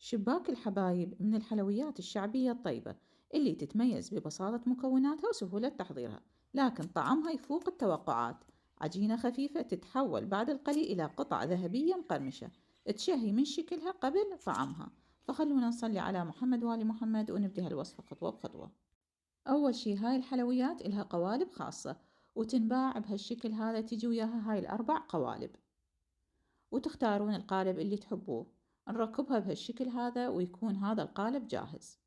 شباك الحبايب من الحلويات الشعبية الطيبة اللي تتميز ببساطة مكوناتها وسهولة تحضيرها، لكن طعمها يفوق التوقعات. عجينة خفيفة تتحول بعد القلي إلى قطع ذهبية مقرمشة، تشهي من شكلها قبل طعمها. فخلونا نصلي على محمد وآل محمد ونبدأ هالوصفة خطوة بخطوة. أول شي هاي الحلويات إلها قوالب خاصة وتنباع بهالشكل هذا، تجي وياها هاي الأربع قوالب وتختارون القالب اللي تحبوه. نركبها بهالشكل هذا ويكون هذا القالب جاهز.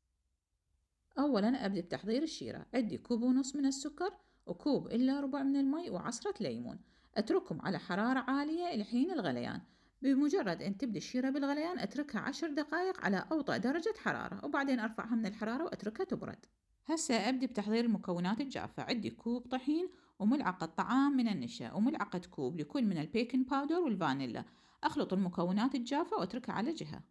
أولا أبدأ بتحضير الشيرة. عندي كوب ونص من السكر وكوب إلا ربع من المي وعصرة ليمون. أتركهم على حرارة عالية لحين الغليان. بمجرد أن تبدأ الشيرة بالغليان أتركها 10 دقائق على أوطى درجة حرارة، وبعدين أرفعها من الحرارة وأتركها تبرد. هسه أبدأ بتحضير المكونات الجافة. عندي كوب طحين وملعقة طعام من النشا وملعقة كوب لكل من البيكنج باودر والفانيلا. أخلط المكونات الجافة وأتركها على جهة.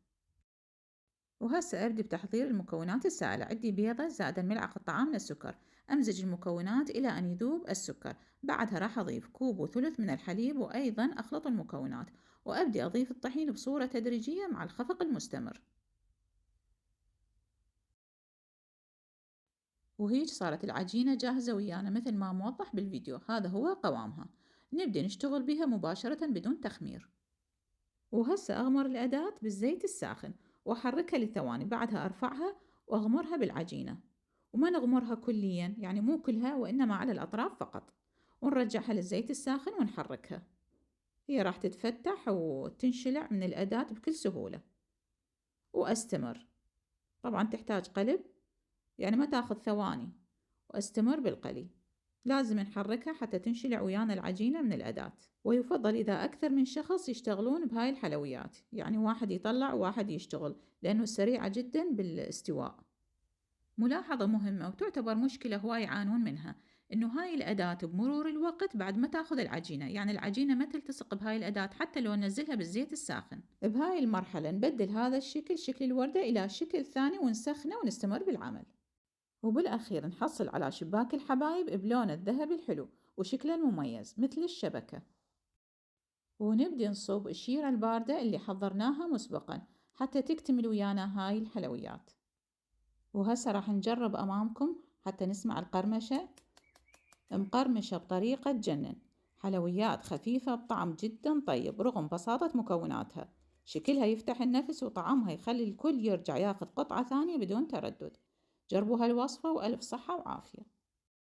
وهسه أبدأ بتحضير المكونات السائلة. عندي بيضة زائد ملعقة طعام من السكر. أمزج المكونات إلى أن يذوب السكر. بعدها راح أضيف كوب وثلث من الحليب وأيضا أخلط المكونات، وأبدأ أضيف الطحين بصورة تدريجية مع الخفق المستمر. وهيج صارت العجينة جاهزة ويانا مثل ما موضح بالفيديو. هذا هو قوامها. نبدأ نشتغل بها مباشرة بدون تخمير. وهسه أغمر الأداة بالزيت الساخن وأحركها لثواني، بعدها أرفعها وأغمرها بالعجينة. وما نغمرها كليا، يعني مو كلها وإنما على الأطراف فقط. ونرجعها للزيت الساخن ونحركها. هي راح تتفتح وتنشلع من الأداة بكل سهولة. وأستمر. طبعا تحتاج قلب، يعني ما تاخذ ثواني. وأستمر بالقلي. لازم نحركها حتى تنشلع ويانا العجينة من الأداة. ويفضل إذا أكثر من شخص يشتغلون بهاي الحلويات، يعني واحد يطلع وواحد يشتغل، لأنه سريعة جدا بالاستواء. ملاحظة مهمة وتعتبر مشكلة هواي يعانون منها، إنه هاي الأداة بمرور الوقت بعد ما تاخذ العجينة، يعني العجينة ما تلتصق بهاي الأداة حتى لو ننزلها بالزيت الساخن. بهاي المرحلة نبدل هذا الشكل، شكل الوردة، إلى شكل ثاني ونسخنه ونستمر بالعمل. وبالأخير نحصل على شباك الحبايب بلون الذهبي الحلو وشكله المميز مثل الشبكة. ونبدأ نصب الشيرة الباردة اللي حضرناها مسبقا حتى تكتمل ويانا هاي الحلويات. وهسه راح نجرب أمامكم حتى نسمع القرمشة. مقرمشة بطريقة تجنن. حلويات خفيفة بطعم جدا طيب رغم بساطة مكوناتها. شكلها يفتح النفس وطعمها يخلي الكل يرجع ياخذ قطعة ثانية بدون تردد. جربوا هالوصفة وألف صحة وعافية.